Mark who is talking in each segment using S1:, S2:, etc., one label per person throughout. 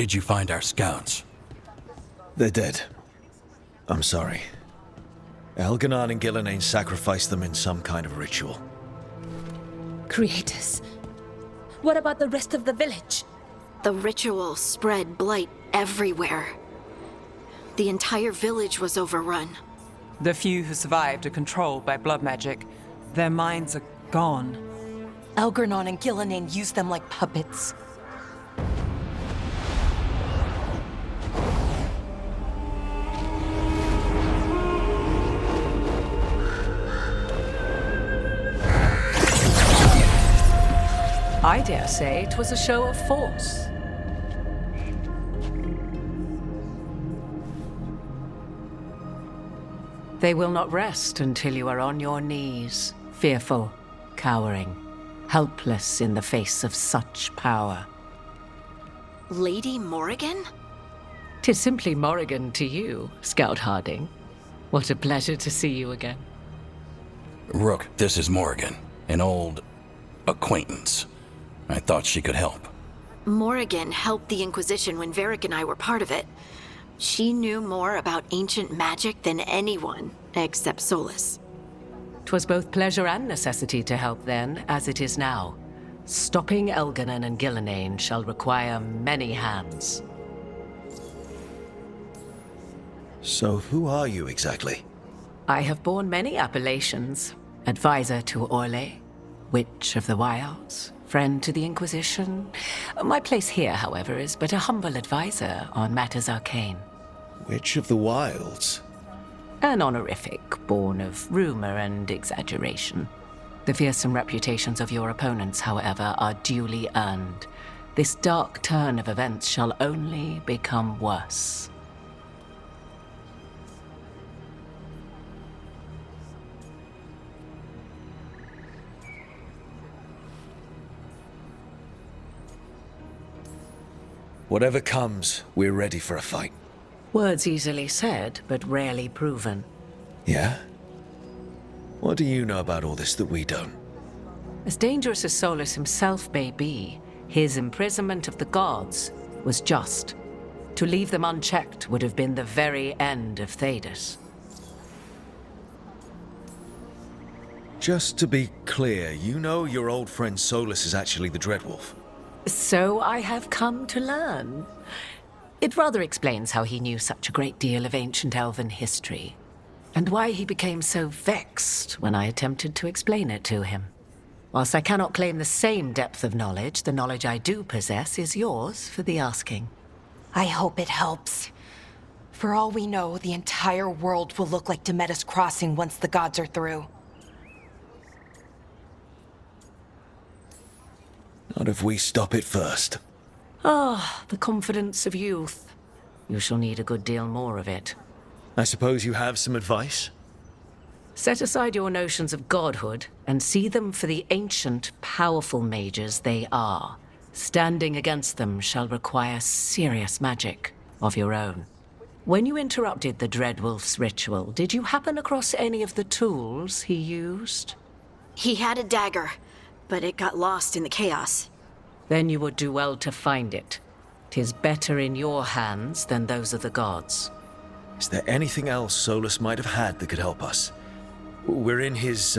S1: did you find our scouts?
S2: They're dead. I'm sorry. Elganon and Gillenane sacrificed them in some kind of ritual.
S3: Creators. What about the rest of the village?
S4: The ritual spread blight everywhere. The entire village was overrun.
S5: The few who survived are controlled by blood magic. Their minds are gone.
S3: Elganon and Gillenane used them like puppets.
S6: I dare say it was a show of force. They will not rest until you are on your knees, fearful, cowering, helpless in the face of such power.
S4: Lady Morrigan?
S6: 'Tis simply Morrigan to you, Scout Harding. What a pleasure to see you again.
S1: Rook, this is Morrigan, an old acquaintance. I thought she could help.
S4: Morrigan helped the Inquisition when Varric and I were part of it. She knew more about ancient magic than anyone, except Solus.
S6: 'Twas both pleasure and necessity to help then, as it is now. Stopping Elganon and Gillenane shall require many hands.
S2: So who are you exactly?
S6: I have borne many appellations. Advisor to Orle, Witch of the Wilds, friend to the Inquisition. My place here, however, is but a humble advisor on matters arcane.
S2: Witch of the Wilds?
S6: An honorific born of rumor and exaggeration. The fearsome reputations of your opponents, however, are duly earned. This dark turn of events shall only become worse.
S2: Whatever comes, we're ready for a fight.
S6: Words easily said, but rarely proven.
S2: Yeah? What do you know about all this that we don't?
S6: As dangerous as Solus himself may be, his imprisonment of the gods was just. To leave them unchecked would have been the very end of Thedas.
S2: Just to be clear, you know your old friend Solus is actually the Dreadwolf.
S6: So I have come to learn. It rather explains how he knew such a great deal of ancient elven history, and why he became so vexed when I attempted to explain it to him. Whilst I cannot claim the same depth of knowledge, the knowledge I do possess is yours for the asking.
S3: I hope it helps. For all we know, the entire world will look like Demetus Crossing once the gods are through.
S2: Not if we stop it first.
S6: Ah, the confidence of youth. You shall need a good deal more of it.
S2: I suppose you have some advice?
S6: Set aside your notions of godhood and see them for the ancient, powerful mages they are. Standing against them shall require serious magic of your own. When you interrupted the Dreadwolf's ritual, did you happen across any of the tools he used?
S4: He had a dagger, but it got lost in the chaos.
S6: Then you would do well to find it. 'Tis better in your hands than those of the gods.
S2: Is there anything else Solus might have had that could help us? We're in his,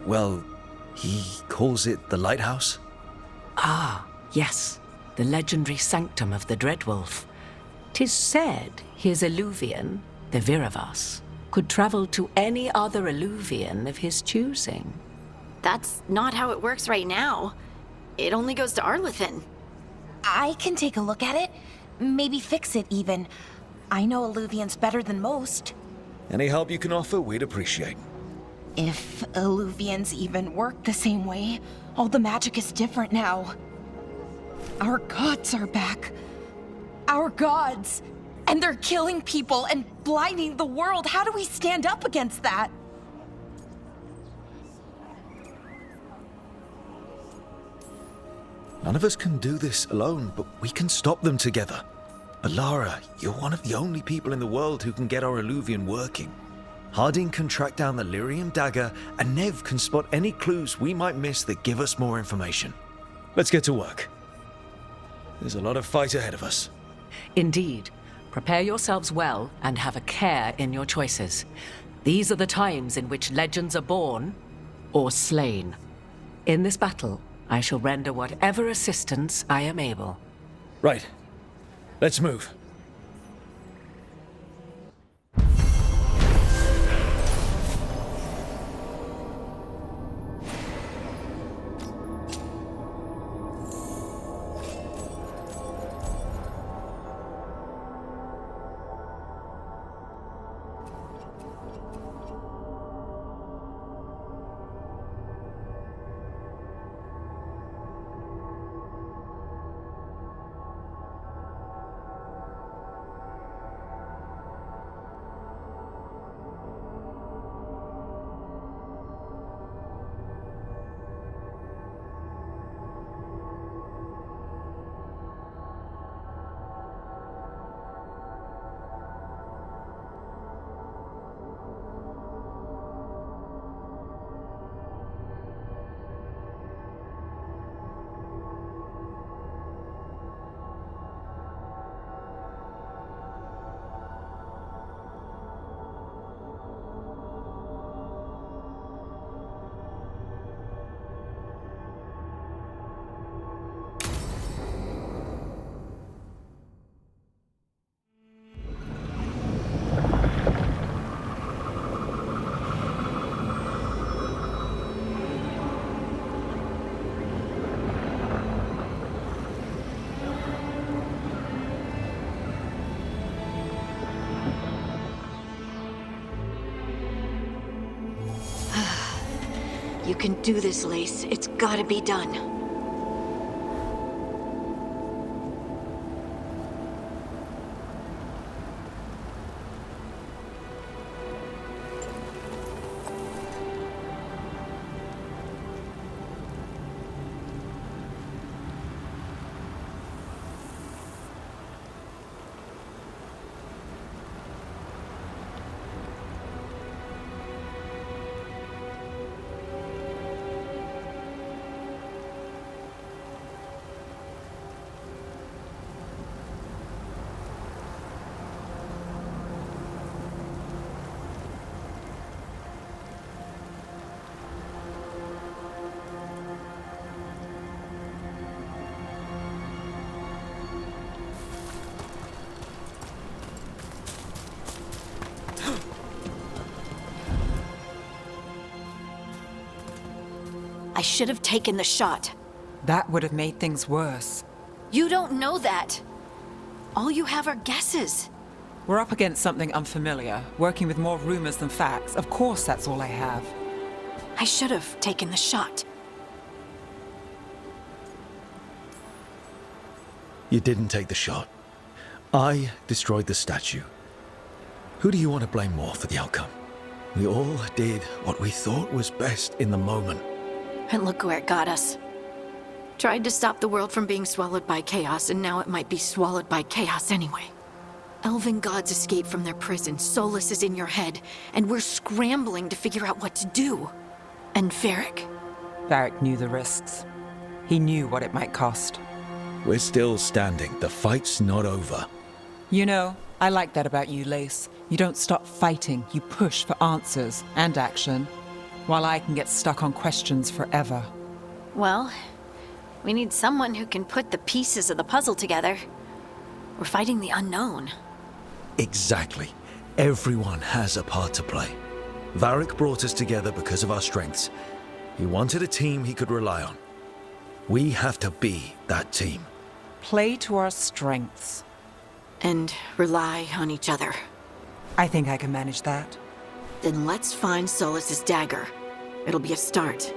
S2: well, he calls it the Lighthouse?
S6: Ah, yes, the legendary sanctum of the Dreadwolf. 'Tis said his Illuvian, the Viravas, could travel to any other Illuvian of his choosing.
S4: That's not how it works right now. It only goes to Arlethan.
S7: I can take a look at it. Maybe fix it, even. I know Illuvians better than most.
S2: Any help you can offer, we'd appreciate.
S7: If Illuvians even work the same way, all the magic is different now. Our gods are back. Our gods! And they're killing people and blinding the world. How do we stand up against that?
S2: None of us can do this alone, but we can stop them together. Alara, you're one of the only people in the world who can get our Illuvian working. Harding can track down the Lyrium dagger, and Nev can spot any clues we might miss that give us more information. Let's get to work. There's a lot of fight ahead of us.
S6: Indeed. Prepare yourselves well and have a care in your choices. These are the times in which legends are born or slain. In this battle, I shall render whatever assistance I am able.
S2: Right. Let's move.
S4: You can do this, Lace. It's gotta be done. I should have taken the shot.
S5: That would have made things worse.
S4: You don't know that. All you have are guesses.
S5: We're up against something unfamiliar, working with more rumors than facts. Of course, that's all I have.
S4: I should have taken the shot.
S2: You didn't take the shot. I destroyed the statue. Who do you want to blame more for the outcome? We all did what we thought was best in the moment.
S4: And look where it got us. Tried to stop the world from being swallowed by chaos, and now it might be swallowed by chaos anyway. Elven gods escaped from their prison, Solus is in your head, and we're scrambling to figure out what to do. And Varric.
S5: Varric knew the risks. He knew what it might cost.
S2: We're still standing. The fight's not over.
S5: You know, I like that about you, Lace. You don't stop fighting, you push for answers and action, while I can get stuck on questions forever.
S4: Well, we need someone who can put the pieces of the puzzle together. We're fighting the unknown.
S2: Exactly. Everyone has a part to play. Varric brought us together because of our strengths. He wanted a team he could rely on. We have to be that team.
S5: Play to our strengths.
S4: And rely on each other.
S5: I think I can manage that.
S4: Then let's find Solus's dagger. It'll be a start.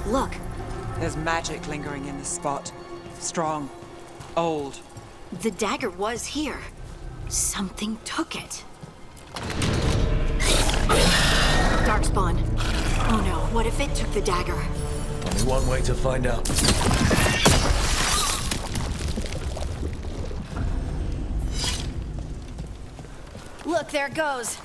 S4: Look.
S5: There's magic lingering in this spot. Strong. Old.
S4: The dagger was here. Something took it. Darkspawn. Oh no, what if it took the dagger?
S2: Only one way to find out.
S4: there it goes.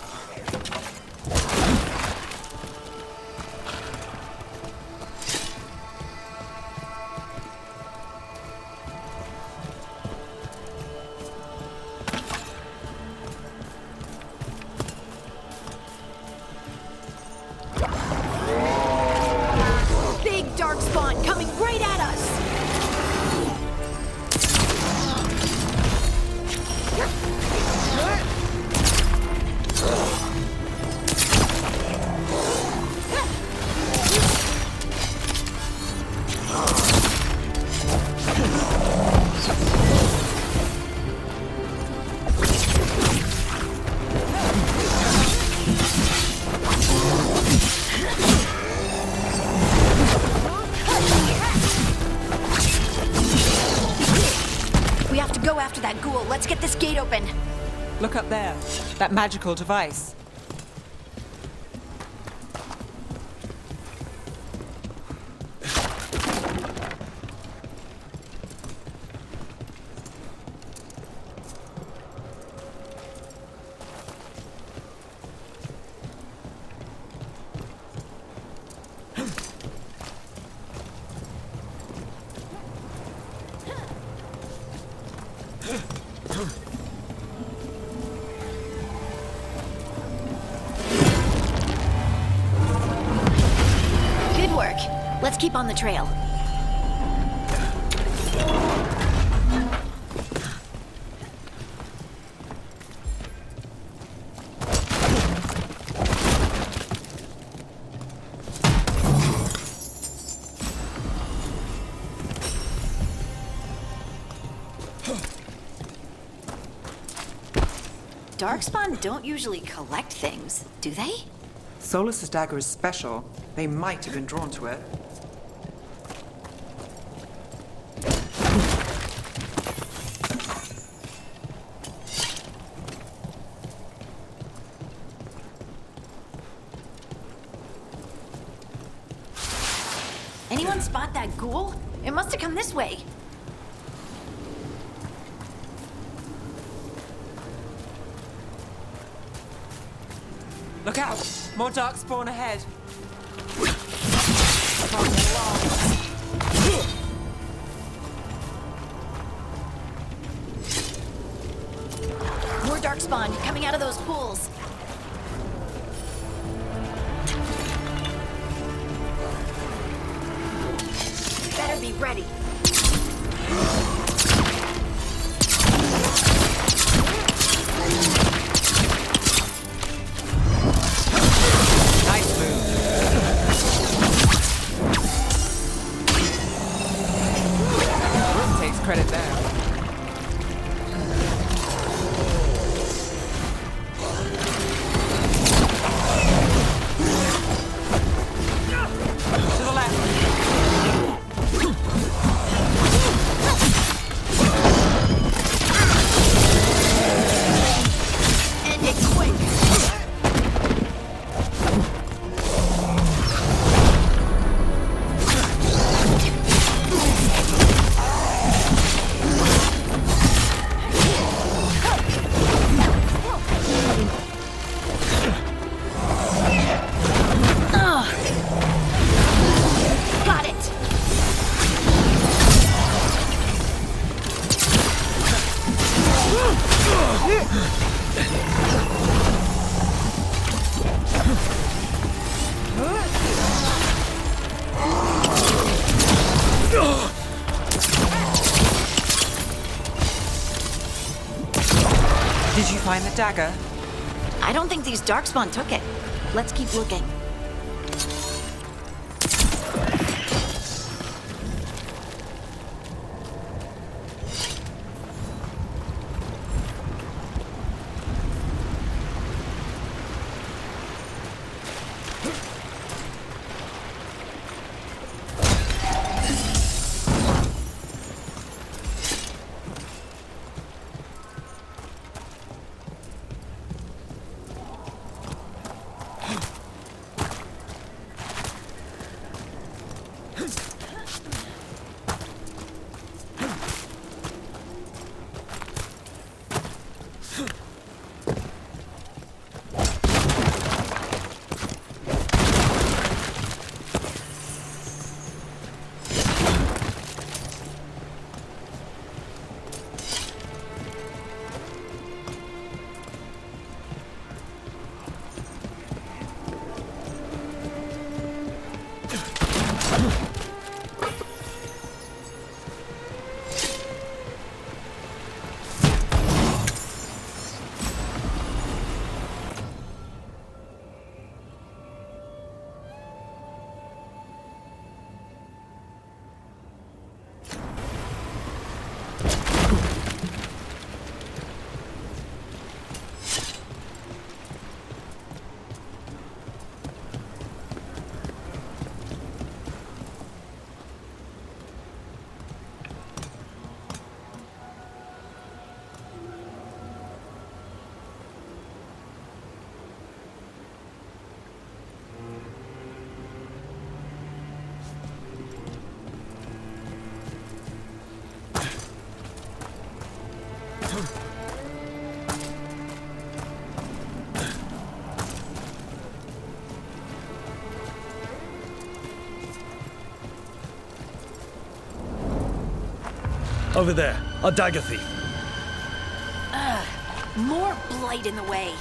S4: Big darkspawn coming right at us! We have to go after that ghoul. Let's get this gate open.
S5: Look up there. That magical device.
S4: Good work. Let's keep on the trail. Darkspawn don't usually collect things, do they?
S5: Solus's dagger is special. They might have been drawn to it.
S4: Anyone spot that ghoul? It must have come this way.
S5: Look out! More darkspawn ahead.
S4: More darkspawn coming out of those pools. Better be ready.
S5: Nice move. Brooke takes credit there. To the left.
S4: End it quick. Got it.
S5: Did you find the dagger?
S4: I don't think these darkspawn took it. Let's keep looking.
S2: Over there, our dagger thief.
S4: More blight in the way.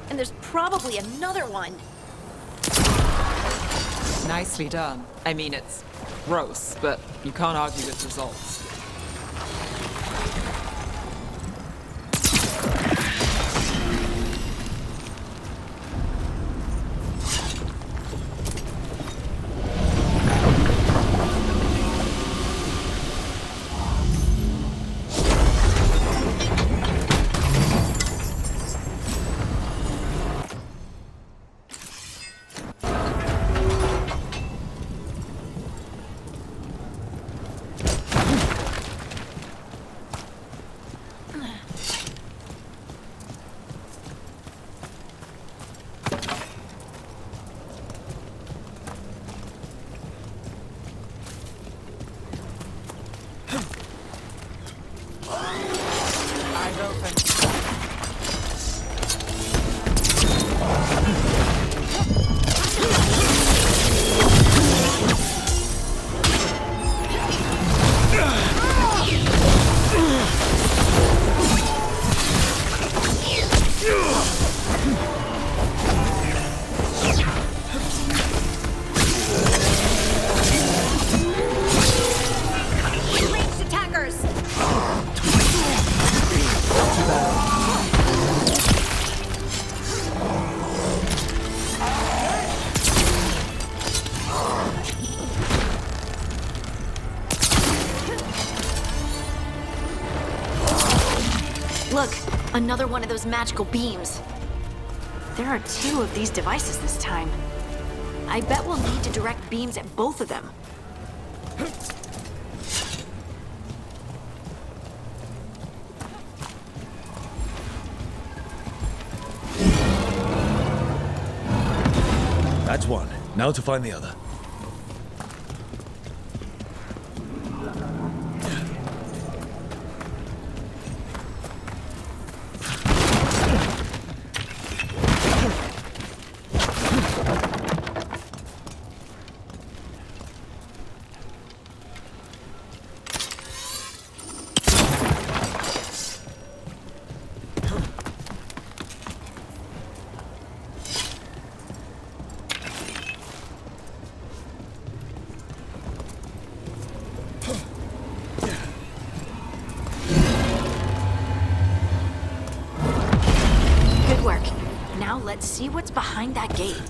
S4: And there's probably another one.
S5: Nicely done. I mean, it's gross, but you can't argue with results. Eyes open.
S4: Ranged attackers! Look, another one of those magical beams. There are 2 of these devices this time. I bet we'll need to direct beams at both of them.
S2: That's one. Now to find the other.
S4: Good work. Now let's see what's behind that gate.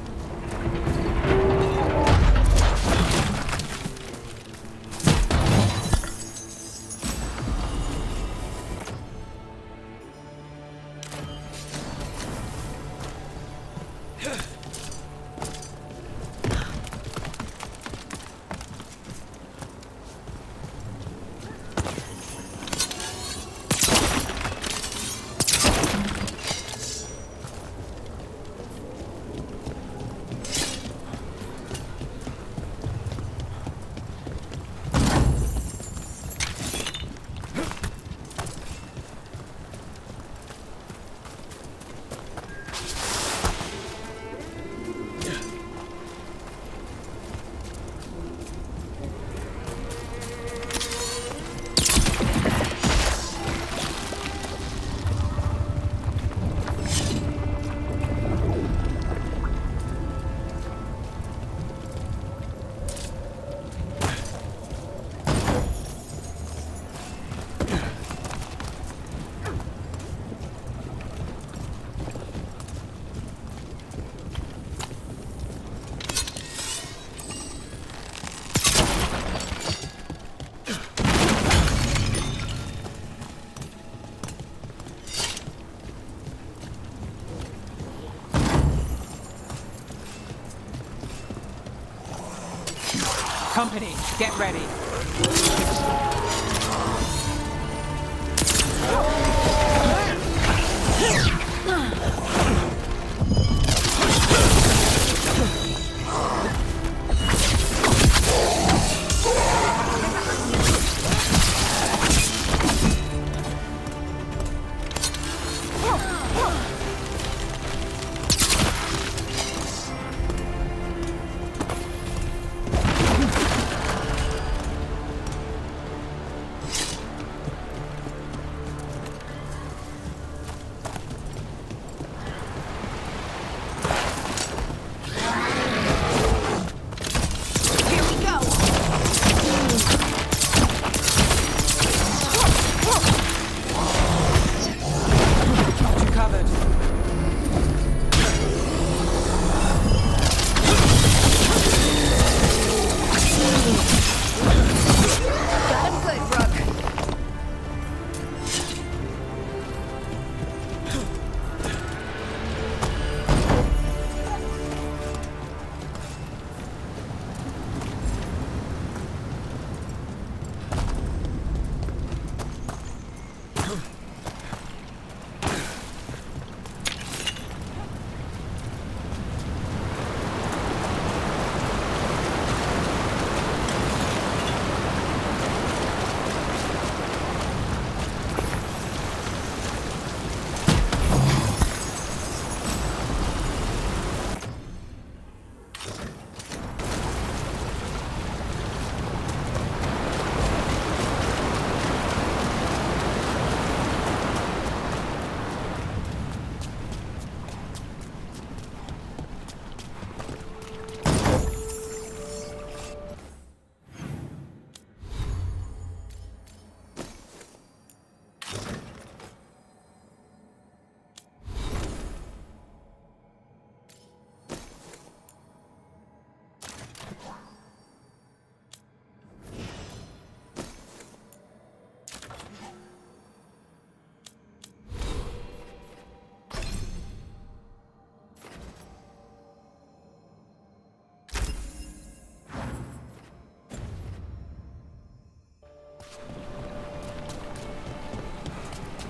S5: Company, get ready.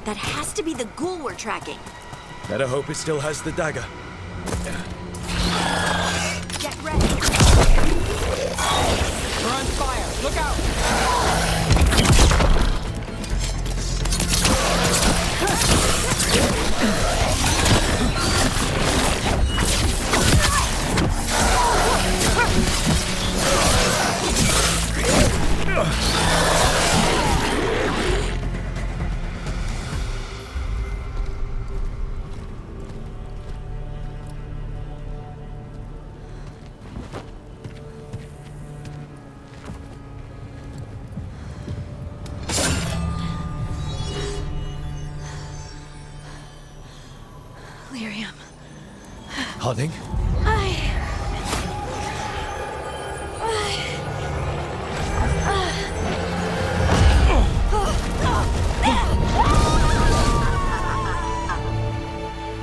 S4: That has to be the ghoul we're tracking.
S2: Better hope it still has the dagger.
S4: Get ready.
S5: We're on fire! Look out!
S4: Lyrium.
S2: Harding?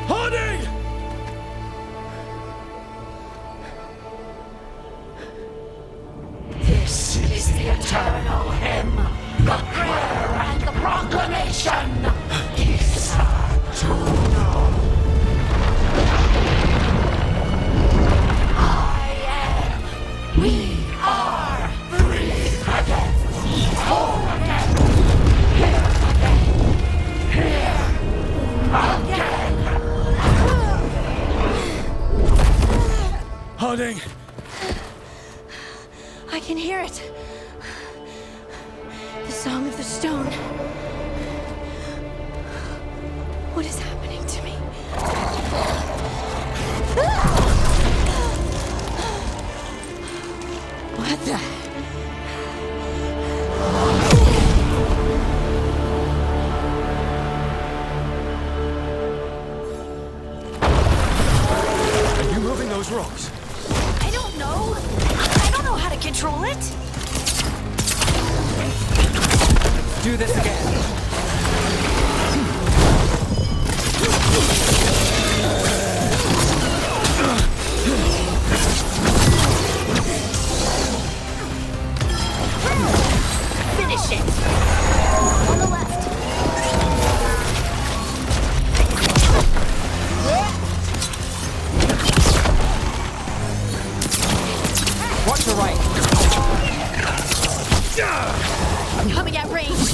S2: Harding!
S8: This is the eternal hymn, the prayer and the proclamation. Isa to know. We are free again, whole again, here again.
S2: Harding!
S4: I can hear it. The Song of the Stone. What is happening to me? What the?
S2: Are you moving those rocks?
S4: I don't know. I don't know how to control it.
S5: Do this again.
S4: Finish it. On the left.
S5: Watch the right.
S4: Coming at range.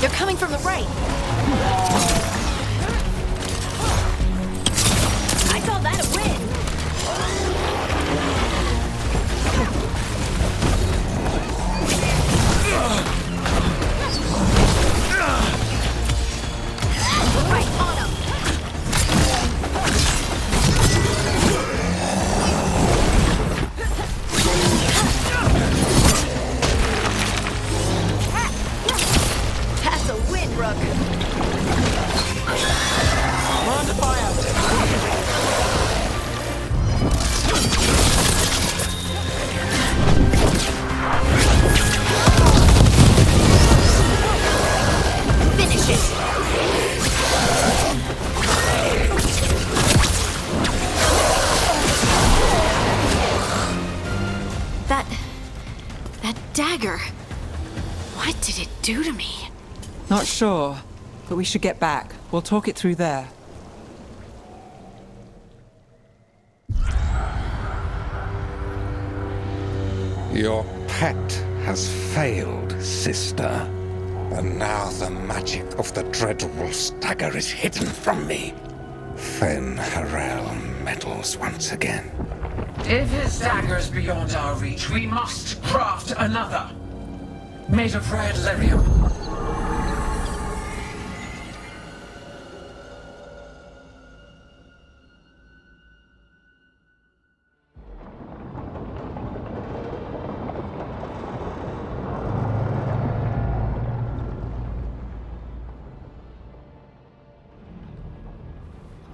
S4: They're coming from the right. I call that a win. Right on 'em. That's a win, Rook.
S5: We're under fire.
S4: Finish it. That dagger. What did it do to me?
S5: Not sure, but we should get back. We'll talk it through there.
S9: Your pet has failed, sister. And now the magic of the Dreadwolf's dagger is hidden from me. Fen Harel meddles once again.
S8: If his dagger's beyond our reach, we must craft another. Made of red lyrium.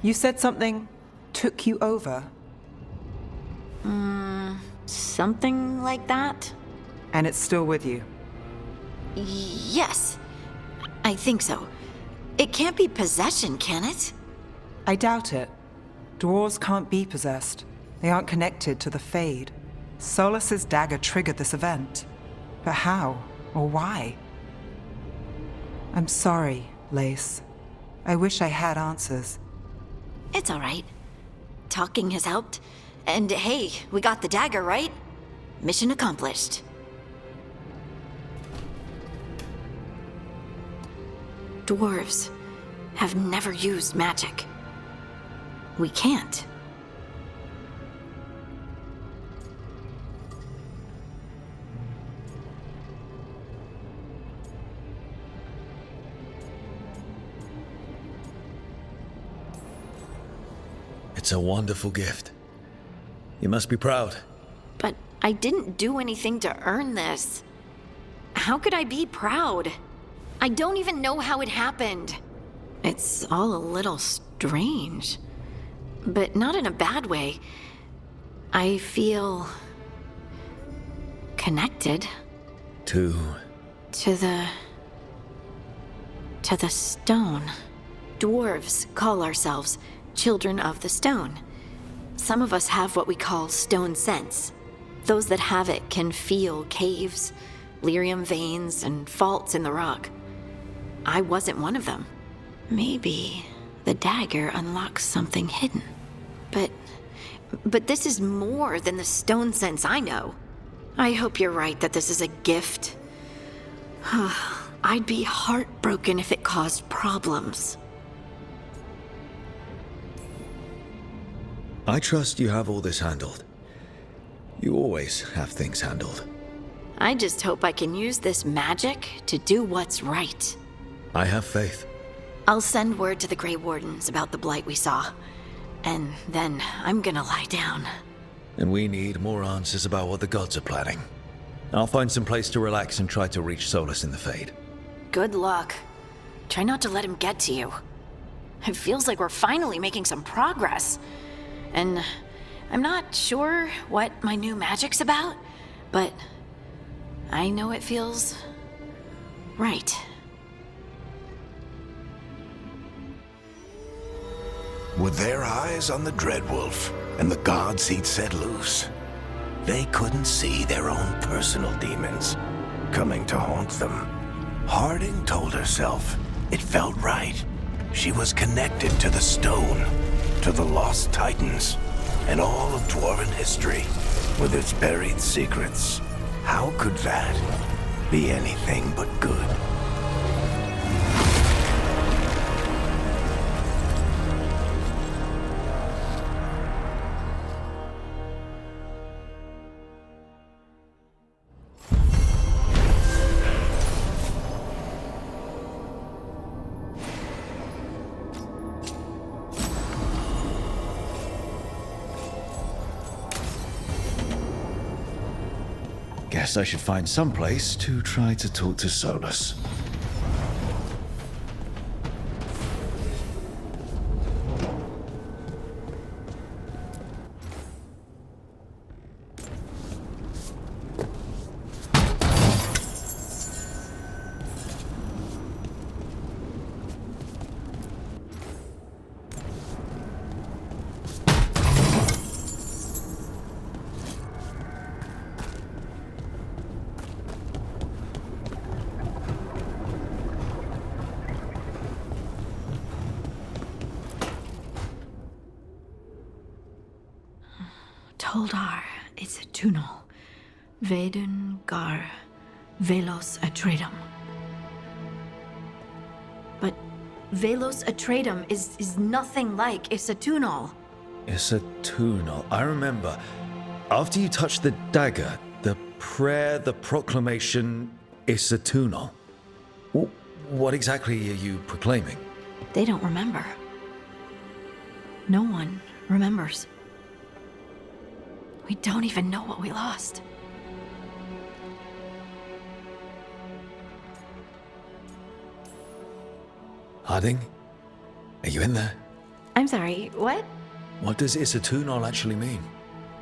S5: You said something took you over,
S4: Something like that?
S5: and it's still with you.
S4: Yes. I think so. It can't be possession, can it?
S5: I doubt it. Dwarves can't be possessed. They aren't connected to the Fade. Solas's dagger triggered this event. But how? Or why? I'm sorry, Lace. I wish I had answers.
S4: It's all right. Talking has helped. And hey, we got the dagger, right? Mission accomplished. Dwarves have never used magic. We can't.
S2: It's a wonderful gift. You must be proud.
S4: But I didn't do anything to earn this. How could I be proud? I don't even know how it happened. It's all a little strange. But not in a bad way. I feel connected.
S2: To
S4: the stone. Dwarves call ourselves children of the stone. Some of us have what we call stone sense. Those that have it can feel caves, lyrium veins, and faults in the rock. I wasn't one of them. Maybe the dagger unlocks something hidden. But this is more than the stone sense I know. I hope you're right that this is a gift. I'd be heartbroken if it caused problems.
S2: I trust you have all this handled. You always have things handled.
S4: I just hope I can use this magic to do what's right.
S2: I have faith.
S4: I'll send word to the Grey Wardens about the blight we saw. And then I'm gonna lie down.
S2: And we need more answers about what the gods are planning. I'll find some place to relax and try to reach Solus in the Fade.
S4: Good luck. Try not to let him get to you. It feels like we're finally making some progress. And I'm not sure what my new magic's about, but I know it feels right.
S10: With their eyes on the Dreadwolf and the gods he'd set loose, they couldn't see their own personal demons coming to haunt them. Harding told herself it felt right. She was connected to the stone, to the lost titans, and all of Dwarven history with its buried secrets. How could that be anything but good?
S2: Guess I should find some place to try to talk to Solus.
S4: Toldar is a tunnel. Veilguard, Velos Atreidim. But Velos Atreidim is nothing like Isatunal.
S2: Isatunal. I remember. After you touched the dagger, the prayer, the proclamation, Isatunal. What exactly are you proclaiming?
S4: They don't remember. No one remembers. We don't even know what we lost.
S2: Harding? Are you in there?
S4: I'm sorry, what?
S2: What does Isatunal actually mean?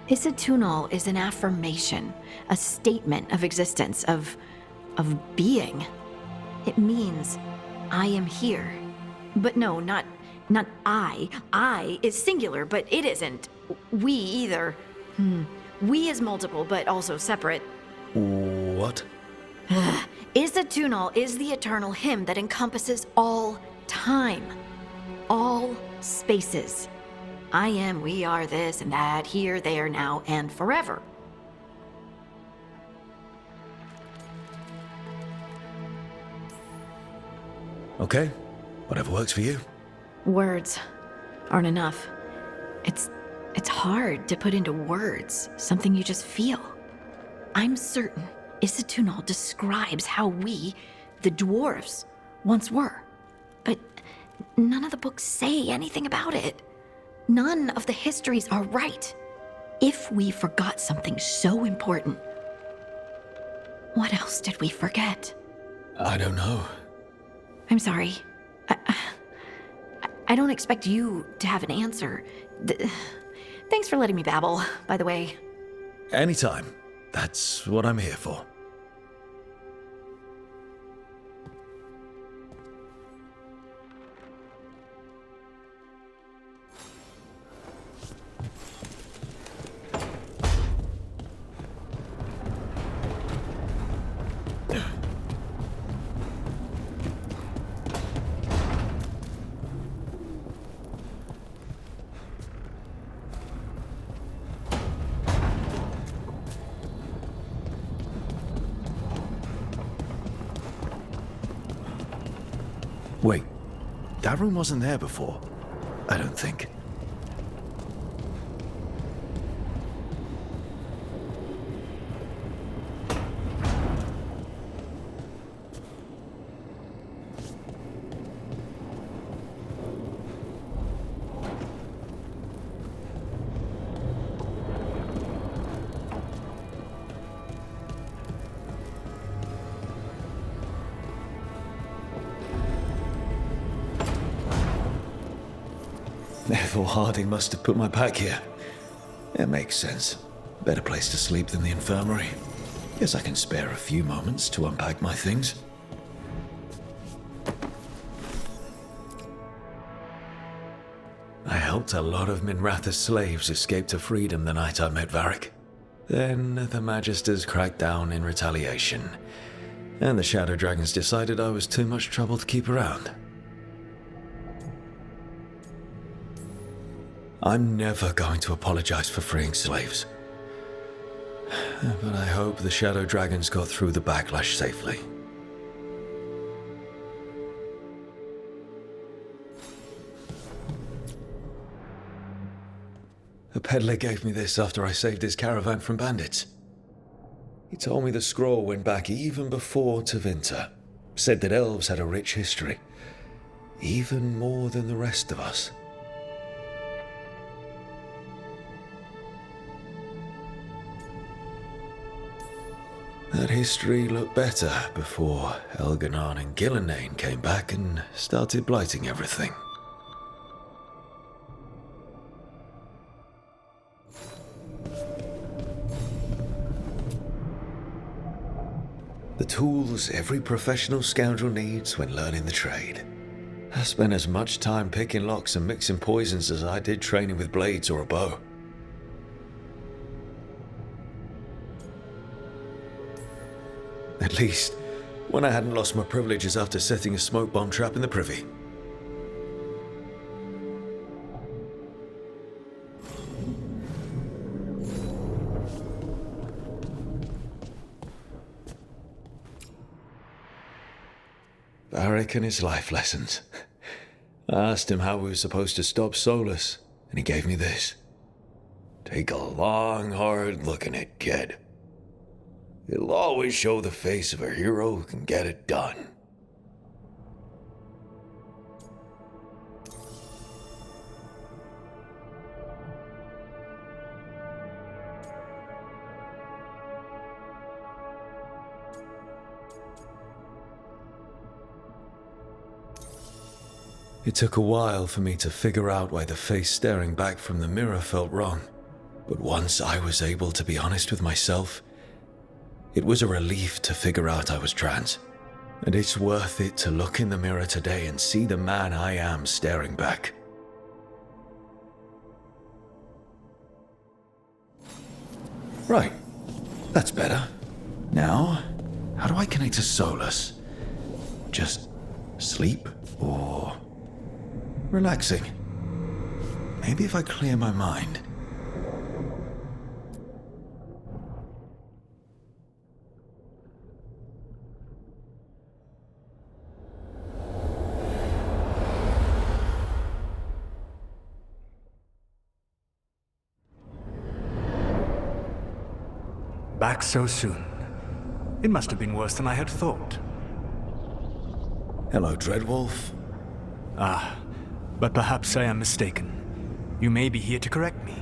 S4: Isatunal is an affirmation, a statement of existence, of being. It means, I am here. But no, not I. I is singular, but it isn't. we either. We is multiple, but also separate.
S2: What?
S4: Isatunal is the eternal hymn that encompasses all time, all spaces. I am, we are, this and that, here, there, now, and forever.
S2: Okay, whatever works for you.
S4: Words aren't enough. It's hard to put into words something you just feel. I'm certain Isatunal describes how we, the dwarves, once were. But none of the books say anything about it. None of the histories are right. If we forgot something so important, what else did we forget?
S2: I don't know.
S4: I'm sorry. I don't expect you to have an answer. Thanks for letting me babble, by the way.
S2: Anytime. That's what I'm here for. Wait, that room wasn't there before. I don't think. Therefore, Harding must have put my pack here. It makes sense. Better place to sleep than the infirmary. Guess I can spare a few moments to unpack my things. I helped a lot of Minratha's slaves escape to freedom the night I met Varric. Then the Magisters cracked down in retaliation, and the Shadow Dragons decided I was too much trouble to keep around. I'm never going to apologize for freeing slaves. But I hope the Shadow Dragons got through the backlash safely. A peddler gave me this after I saved his caravan from bandits. He told me the scroll went back even before Tevinter. Said that elves had a rich history, even more than the rest of us. That history looked better before Elganon and Gillenane came back and started blighting everything. The tools every professional scoundrel needs when learning the trade. I spent as much time picking locks and mixing poisons as I did training with blades or a bow. At least, when I hadn't lost my privileges after setting a smoke bomb trap in the privy. Varric and his life lessons. I asked him how we were supposed to stop Solus, and he gave me this. Take a long, hard look at it, kid. It'll always show the face of a hero who can get it done. It took a while for me to figure out why the face staring back from the mirror felt wrong, but once I was able to be honest with myself, it was a relief to figure out I was trans, and it's worth it to look in the mirror today and see the man I am staring back. Right. That's better. Now, how do I connect to Solus? Just sleep or relaxing? Maybe if I clear my mind.
S11: Back so soon. It must have been worse than I had thought.
S2: Hello, Dreadwolf.
S11: But perhaps I am mistaken. You may be here to correct me,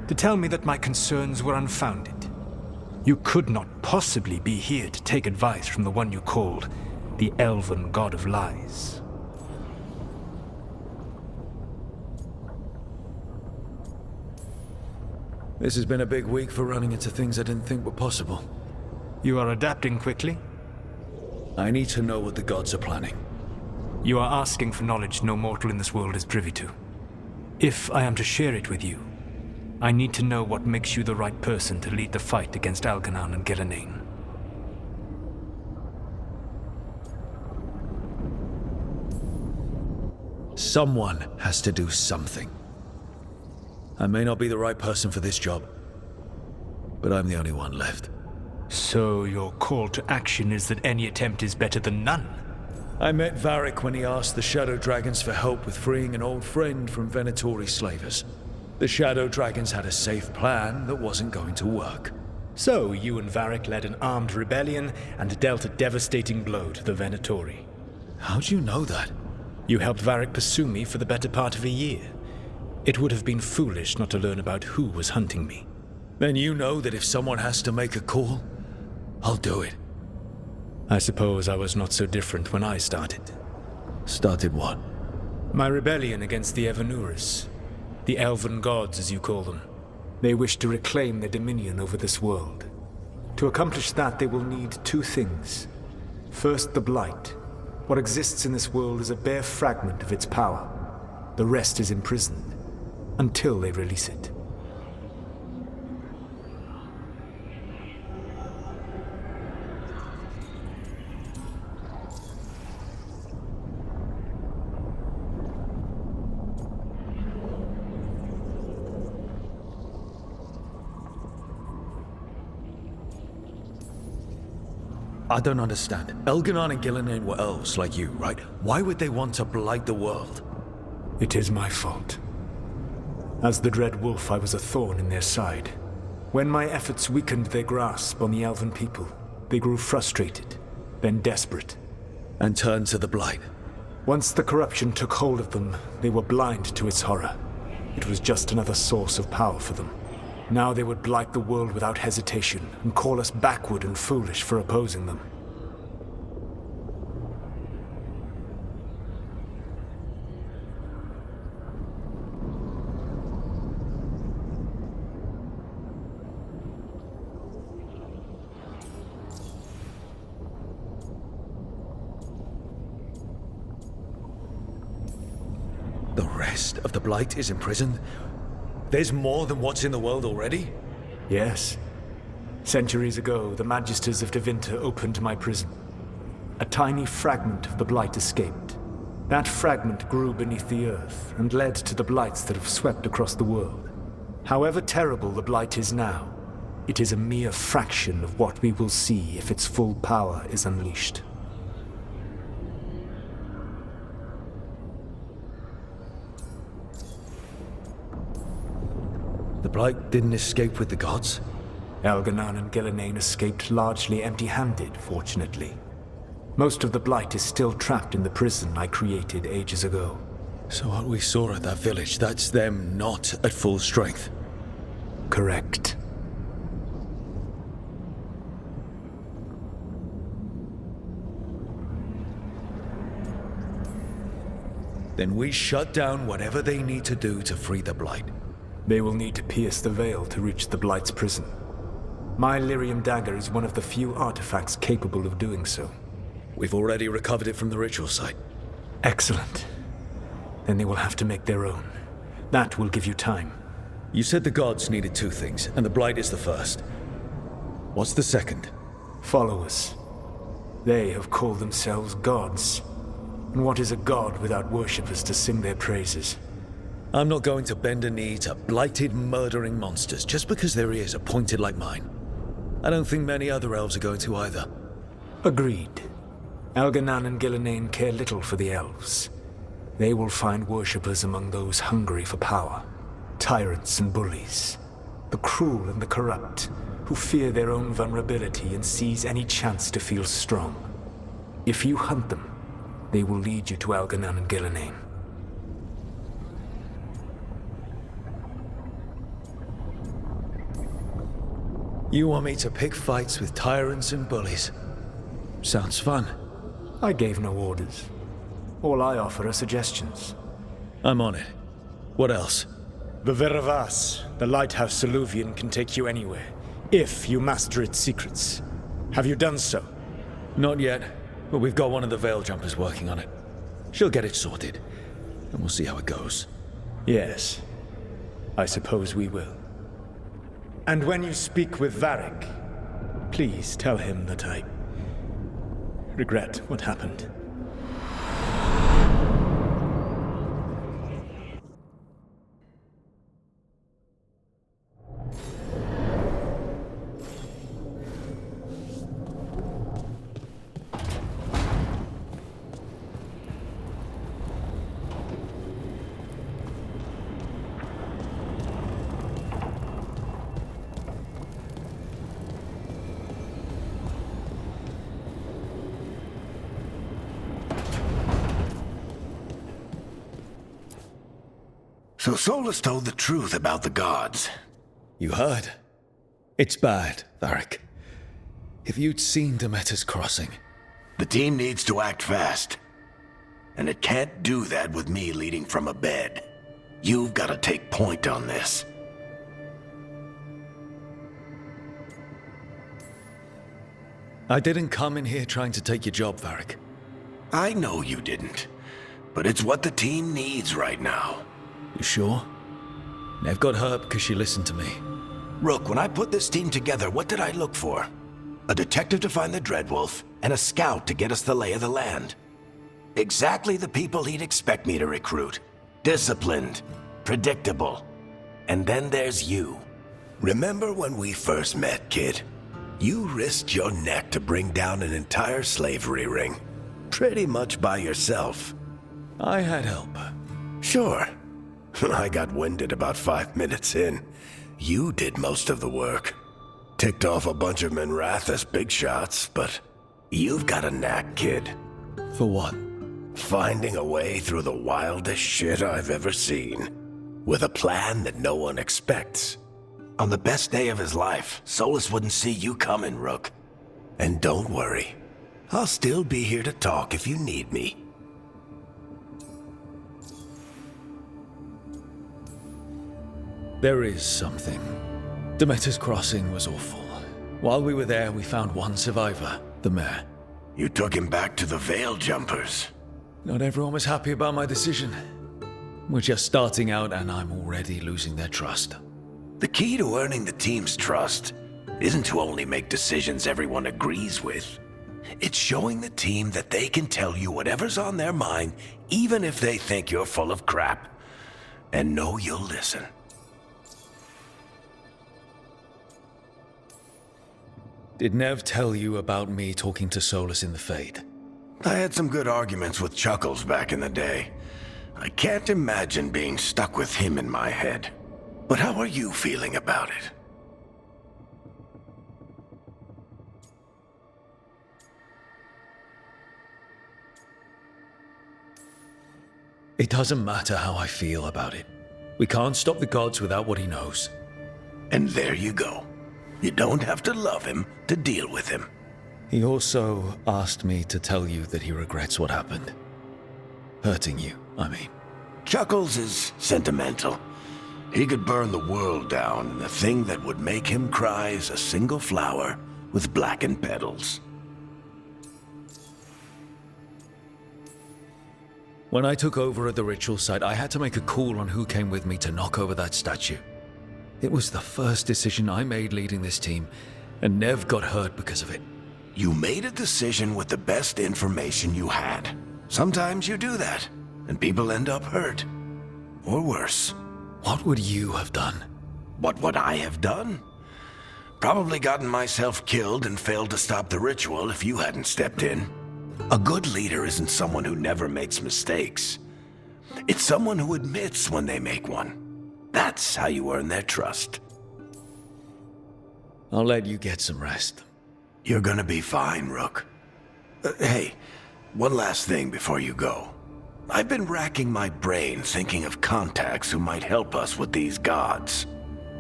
S11: to tell me that my concerns were unfounded. You could not possibly be here to take advice from the one you called the Elven God of Lies.
S2: This has been a big week for running into things I didn't think were possible.
S11: You are adapting quickly?
S2: I need to know what the gods are planning.
S11: You are asking for knowledge no mortal in this world is privy to. If I am to share it with you, I need to know what makes you the right person to lead the fight against Algernon and Gillenane.
S2: Someone has to do something. I may not be the right person for this job, but I'm the only one left.
S11: So your call to action is that any attempt is better than none?
S2: I met Varric when he asked the Shadow Dragons for help with freeing an old friend from Venatori slavers. The Shadow Dragons had a safe plan that wasn't going to work.
S11: So you and Varric led an armed rebellion and dealt a devastating blow to the Venatori.
S2: How'd you know that?
S11: You helped Varric pursue me for the better part of a year. It would have been foolish not to learn about who was hunting me.
S2: Then you know that if someone has to make a call, I'll do it.
S11: I suppose I was not so different when I started.
S2: Started what?
S11: My rebellion against the Evanuris. The Elven Gods, as you call them. They wish to reclaim their dominion over this world. To accomplish that, they will need two things. First, the Blight. What exists in this world is a bare fragment of its power. The rest is imprisoned, until they release it.
S2: I don't understand. Elgernon and Gillenane were elves like you, right? Why would they want to blight the world?
S11: It is my fault. As the Dread Wolf, I was a thorn in their side. When my efforts weakened their grasp on the Elven people, they grew frustrated, then desperate.
S2: And turned to the Blight.
S11: Once the corruption took hold of them, they were blind to its horror. It was just another source of power for them. Now they would blight the world without hesitation, and call us backward and foolish for opposing them.
S2: The rest of the Blight is imprisoned? There's more than what's in the world already?
S11: Yes. Centuries ago, the Magisters of Tevinter opened my prison. A tiny fragment of the Blight escaped. That fragment grew beneath the earth and led to the Blights that have swept across the world. However terrible the Blight is now, it is a mere fraction of what we will see if its full power is unleashed.
S2: The Blight didn't escape with the gods?
S11: Algernon and Gillenane escaped largely empty-handed, fortunately. Most of the Blight is still trapped in the prison I created ages ago.
S2: So what we saw at that village, that's them not at full strength?
S11: Correct.
S2: Then we shut down whatever they need to do to free the Blight.
S11: They will need to pierce the veil to reach the Blight's prison. My Lyrium dagger is one of the few artifacts capable of doing so.
S2: We've already recovered it from the ritual site.
S11: Excellent. Then they will have to make their own. That will give you time.
S2: You said the gods needed two things, and the Blight is the first. What's the second?
S11: Followers. They have called themselves gods. And what is a god without worshippers to sing their praises?
S2: I'm not going to bend a knee to blighted, murdering monsters just because their ears are pointed like mine. I don't think many other elves are going to either.
S11: Agreed. Elganan and Gillenane care little for the elves. They will find worshippers among those hungry for power. Tyrants and bullies. The cruel and the corrupt, who fear their own vulnerability and seize any chance to feel strong. If you hunt them, they will lead you to Elganan and Gillenane.
S2: You want me to pick fights with tyrants and bullies? Sounds fun.
S11: I gave no orders. All I offer are suggestions.
S2: I'm on it. What else?
S11: The Veravas, the lighthouse Soluvian, can take you anywhere, if you master its secrets. Have you done so?
S2: Not yet, but we've got one of the Veil Jumpers working on it. She'll get it sorted, and we'll see how it goes.
S11: Yes, I suppose we will. And when you speak with Varric, please tell him that I regret what happened.
S10: So Solus told the truth about the gods.
S2: You heard? It's bad, Varric. If you'd seen Demeter's crossing...
S10: The team needs to act fast. And it can't do that with me leading from a bed. You've got to take point on this.
S2: I didn't come in here trying to take your job, Varric.
S10: I know you didn't. But it's what the team needs right now.
S2: You sure? Nev got hurt because she listened to me.
S10: Rook, when I put this team together, what did I look for? A detective to find the Dreadwolf, and a scout to get us the lay of the land. Exactly the people he'd expect me to recruit. Disciplined, predictable. And then there's you. Remember when we first met, kid? You risked your neck to bring down an entire slavery ring. Pretty much by yourself.
S2: I had help.
S10: Sure. I got winded about 5 minutes in. You did most of the work. Ticked off a bunch of Minrathous big shots, but you've got a knack, kid.
S2: For what?
S10: Finding a way through the wildest shit I've ever seen. With a plan that no one expects. On the best day of his life, Solus wouldn't see you coming, Rook. And don't worry. I'll still be here to talk if you need me.
S2: There is something. Demeter's crossing was awful. While we were there, we found one survivor, the mayor.
S10: You took him back to the Veil Jumpers.
S2: Not everyone was happy about my decision. We're just starting out and I'm already losing their trust.
S10: The key to earning the team's trust isn't to only make decisions everyone agrees with. It's showing the team that they can tell you whatever's on their mind, even if they think you're full of crap. And know you'll listen.
S2: Did Nev tell you about me talking to Solus in the Fade?
S10: I had some good arguments with Chuckles back in the day. I can't imagine being stuck with him in my head. But how are you feeling about it?
S2: It doesn't matter how I feel about it. We can't stop the gods without what he knows.
S10: And there you go. You don't have to love him to deal with him.
S2: He also asked me to tell you that he regrets what happened. Hurting you, I mean.
S10: Chuckles is sentimental. He could burn the world down, and the thing that would make him cry is a single flower with blackened petals.
S2: When I took over at the ritual site, I had to make a call on who came with me to knock over that statue. It was the first decision I made leading this team, And Nev got hurt because of it.
S10: You made a decision with the best information you had. Sometimes you do that, and people end up hurt. Or worse.
S2: What would you have done?
S10: What would I have done? Probably gotten myself killed and failed to stop the ritual if you hadn't stepped in. A good leader isn't someone who never makes mistakes. It's someone who admits when they make one. That's how you earn their trust.
S2: I'll let you get some rest.
S10: You're gonna be fine, Rook. Hey, one last thing before you go. I've been racking my brain thinking of contacts who might help us with these gods.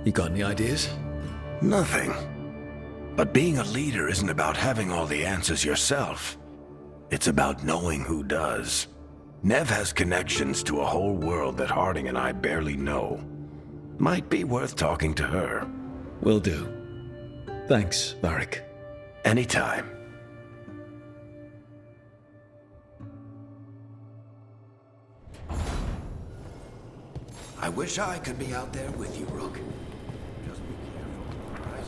S2: You got any ideas?
S10: Nothing. But being a leader isn't about having all the answers yourself. It's about knowing who does. Nev has connections to a whole world that Harding and I barely know. Might be worth talking to her.
S2: Will do. Thanks, Varric.
S10: Anytime. I wish I could be out there with you, Rook. Just be careful, all right?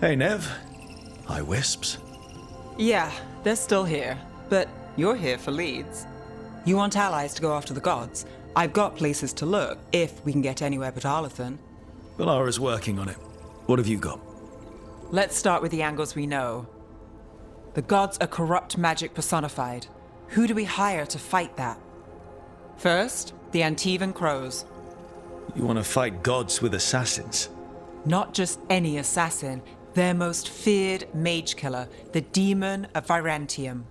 S2: Hey, Nev. Hi, Wisps.
S5: Yeah, they're still here, but you're here for leads. You want allies to go after the gods? I've got places to look, if we can get anywhere but Arlathan.
S2: Valara's working on it. What have you got?
S5: Let's start with the angles we know. The gods are corrupt magic personified. Who do we hire to fight that? First, the Antivan Crows.
S2: You want to fight gods with assassins?
S5: Not just any assassin, their most feared mage killer, the Demon of Virantium.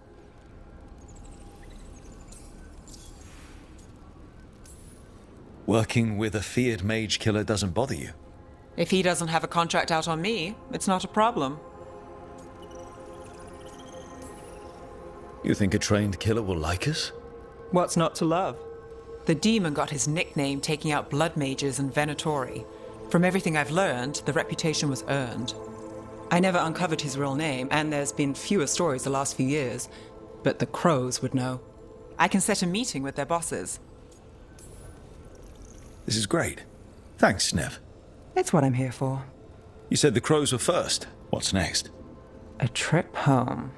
S2: Working with a feared mage killer doesn't bother you?
S5: If he doesn't have a contract out on me, it's not a problem.
S2: You think a trained killer will like us?
S5: What's not to love? The demon got his nickname taking out blood mages and Venatori. From everything I've learned, the reputation was earned. I never uncovered his real name, and there's been fewer stories the last few years, but the Crows would know. I can set a meeting with their bosses.
S2: This is great. Thanks, Nev.
S5: It's what I'm here for.
S2: You said the Crows were first. What's next?
S5: A trip home.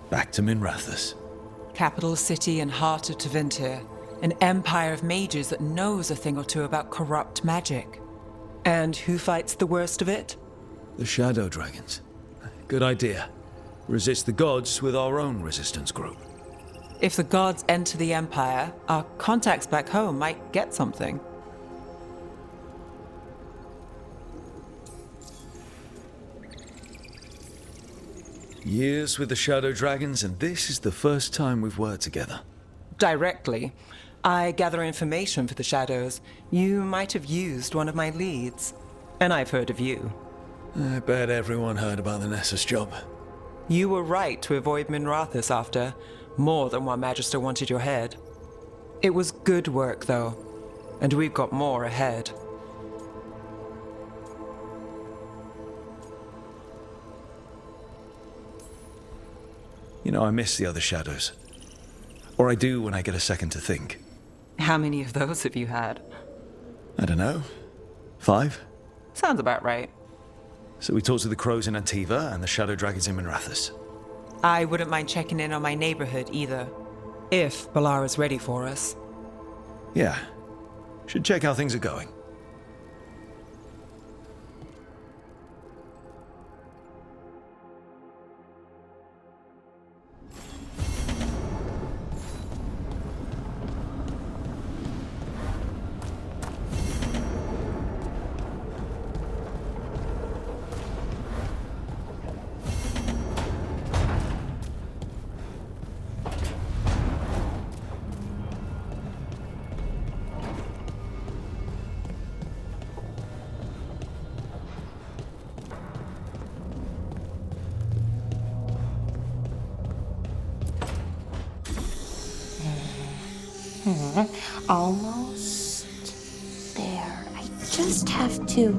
S2: Back to Minrathous.
S5: Capital city and heart of Tevinter. An empire of mages that knows a thing or two about corrupt magic. And who fights the worst of it?
S2: The Shadow Dragons. Good idea. Resist the gods with our own resistance group.
S5: If the gods enter the empire, our contacts back home might get something.
S2: Years with the Shadow Dragons, and this is the first time we've worked together.
S5: Directly. I gather information for the Shadows. You might have used one of my leads. And I've heard of you.
S2: I bet everyone heard about the Nessus job.
S5: You were right to avoid Minrathous after. More than one Magister wanted your head. It was good work, though. And we've got more ahead.
S2: You know, I miss the other Shadows. Or I do when I get a second to think.
S5: How many of those have you had?
S2: I don't know. 5?
S5: Sounds about right.
S2: So we talked to the Crows in Antiva and the Shadow Dragons in Minrathous.
S5: I wouldn't mind checking in on my neighborhood either. If Balara's ready for us.
S2: Yeah. Should check how things are going.
S7: Almost there. I just have to...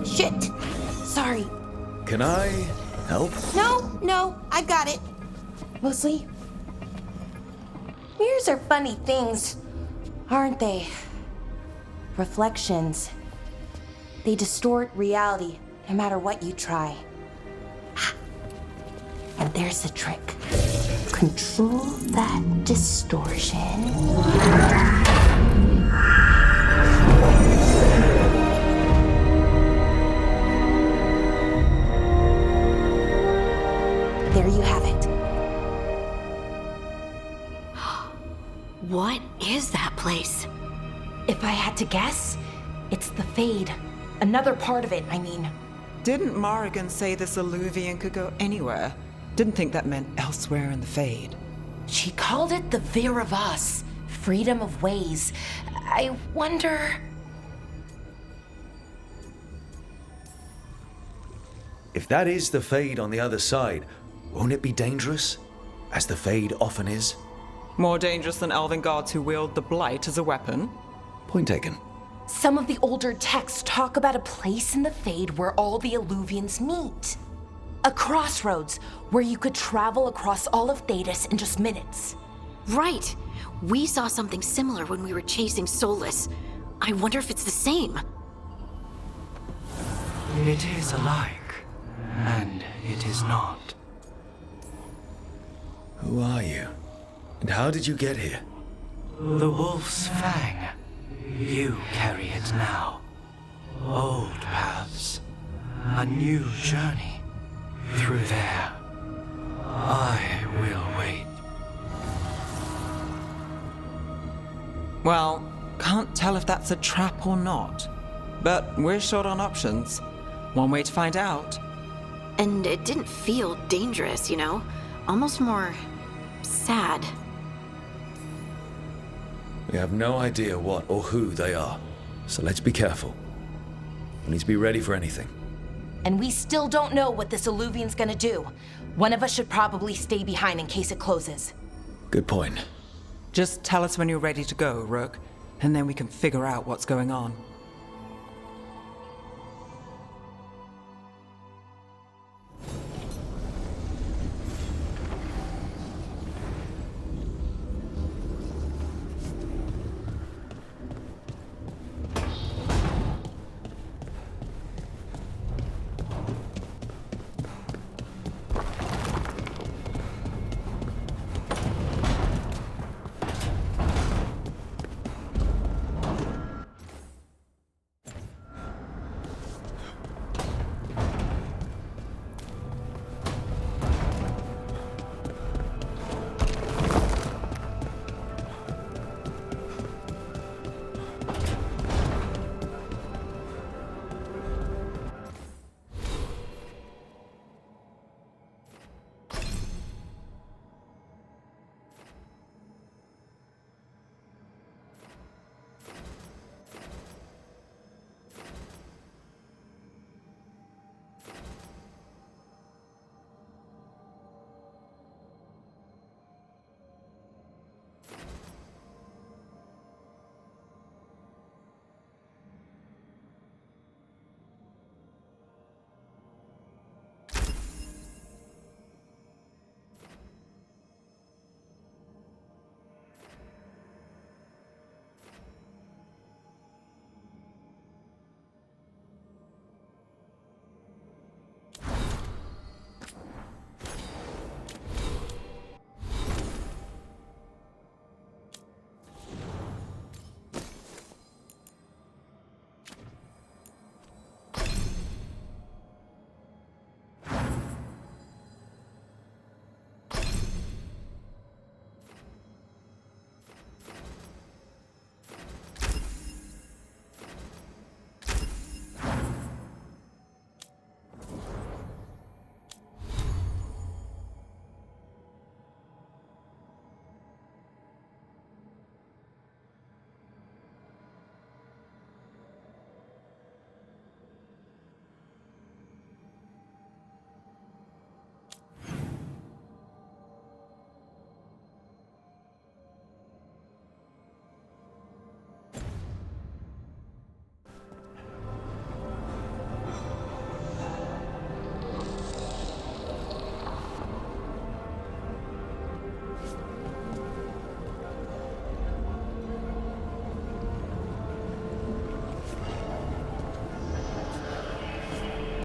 S7: Shit! Sorry.
S2: Can I help?
S7: No, I've got it. Mostly, mirrors are funny things, aren't they? Reflections. They distort reality, no matter what you try. And there's the trick. Control that distortion. There you have it.
S4: What is that place?
S3: If I had to guess, it's the Fade. Another part of it, I mean.
S5: Didn't Morrigan say this Illuvian could go anywhere? Didn't think that meant elsewhere in the Fade.
S3: She called it the Vir of Us, freedom of ways. I wonder...
S2: If that is the Fade on the other side, won't it be dangerous? As the Fade often is?
S5: More dangerous than elven gods who wield the Blight as a weapon?
S2: Point taken.
S3: Some of the older texts talk about a place in the Fade where all the Illuvians meet. A crossroads where you could travel across all of Thedas in just minutes.
S4: Right. We saw something similar when we were chasing Solus. I wonder if it's the same.
S12: It is alike, and it is not.
S2: Who are you? And how did you get here?
S12: The Wolf's Fang. You carry it now. Old paths. A new journey. Through there. I will wait.
S5: Well, can't tell if that's a trap or not. But we're short on options. One way to find out.
S4: And it didn't feel dangerous, you know? Almost more... sad.
S2: We have no idea what or who they are, so let's be careful. We need to be ready for anything.
S3: And we still don't know what this Illuvian's gonna do. One of us should probably stay behind in case it closes.
S2: Good point.
S5: Just tell us when you're ready to go, Rook, and then we can figure out what's going on.